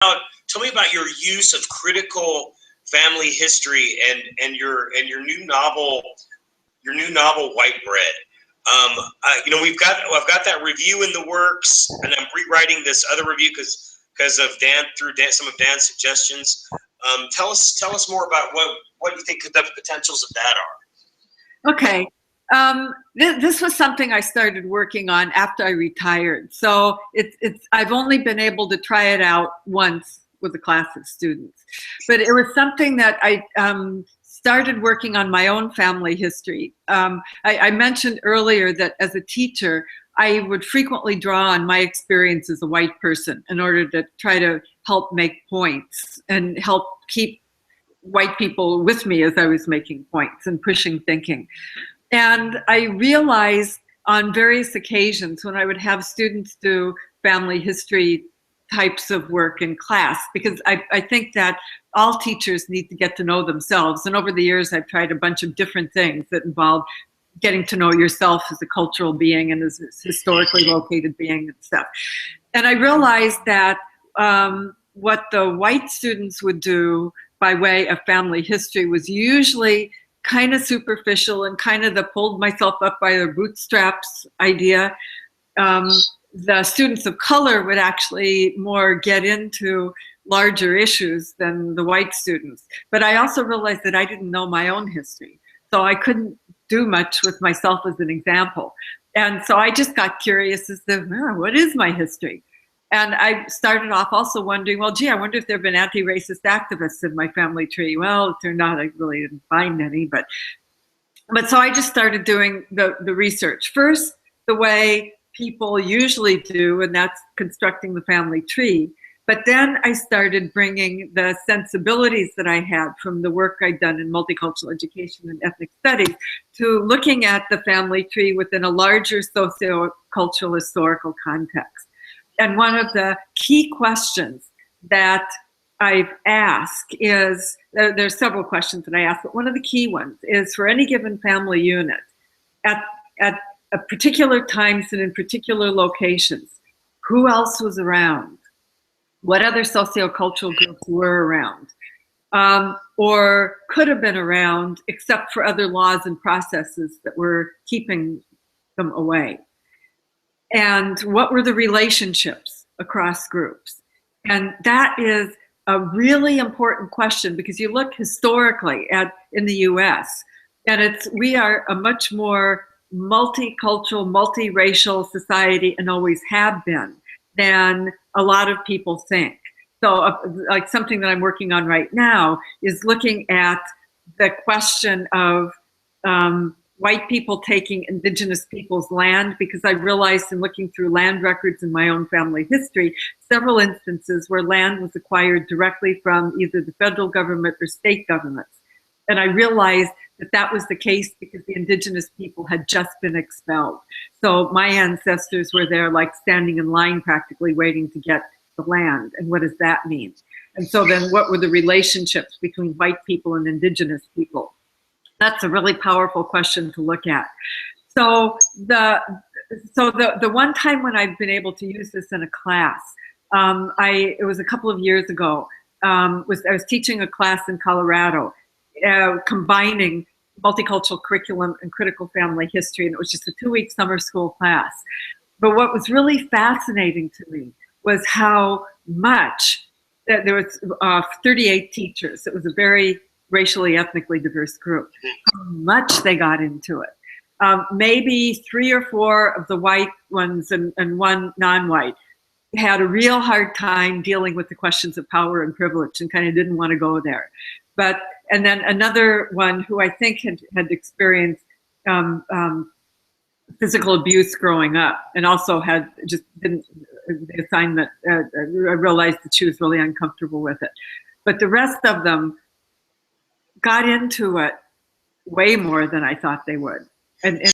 Tell me about your use of critical family history and your new novel, White Bread. I've got that review in the works, and I'm rewriting this other review because of some of Dan's suggestions. Tell us more about what you think the potentials of that are. Okay. This was something I started working on after I retired. So I've only been able to try it out once with a class of students, but it was something that I started working on my own family history. I mentioned earlier that as a teacher, I would frequently draw on my experience as a white person in order to try to help make points and help keep white people with me as I was making points and pushing thinking. And I realized on various occasions when I would have students do family history types of work in class, because I think that all teachers need to get to know themselves. And over the years, I've tried a bunch of different things that involve getting to know yourself as a cultural being and as a historically located being and stuff. And I realized that what the white students would do by way of family history was usually kind of superficial and kind of the pulled myself up by the bootstraps idea. The students of color would actually more get into larger issues than the white students. But I also realized that I didn't know my own history. So I couldn't do much with myself as an example. And so I just got curious as to, what is my history? And I started off also wondering, well, gee, I wonder if there have been anti-racist activists in my family tree. Well, it turned out I really didn't find any. But so I just started doing the research. First, the way people usually do, and that's constructing the family tree. But then I started bringing the sensibilities that I had from the work I'd done in multicultural education and ethnic studies to looking at the family tree within a larger socio-cultural historical context. And one of the key questions that I've asked is, there's several questions that I ask, but one of the key ones is for any given family unit at particular times and in particular locations, who else was around? What other sociocultural groups were around or could have been around except for other laws and processes that were keeping them away? And what were the relationships across groups? And that is a really important question because you look historically in the US, and we are a much more multicultural, multiracial society and always have been than a lot of people think. So like something that I'm working on right now is looking at the question of white people taking indigenous people's land, because I realized in looking through land records in my own family history, several instances where land was acquired directly from either the federal government or state governments. And I realized that was the case because the indigenous people had just been expelled. So my ancestors were there like standing in line practically waiting to get the land. And what does that mean? And so then what were the relationships between white people and indigenous people? That's a really powerful question to look at. So the one time when I've been able to use this in a class, it was a couple of years ago. I was teaching a class in Colorado, combining multicultural curriculum and critical family history, and it was just a 2-week summer school class. But what was really fascinating to me was how much there was 38 teachers. It was a very racially, ethnically diverse group. How much they got into it. Maybe 3 or 4 of the white ones and one non-white had a real hard time dealing with the questions of power and privilege and kind of didn't want to go there. And then another one who I think had experienced physical abuse growing up and also had just didn't, the assignment, I realized that she was really uncomfortable with it. But the rest of them got into it way more than I thought they would. And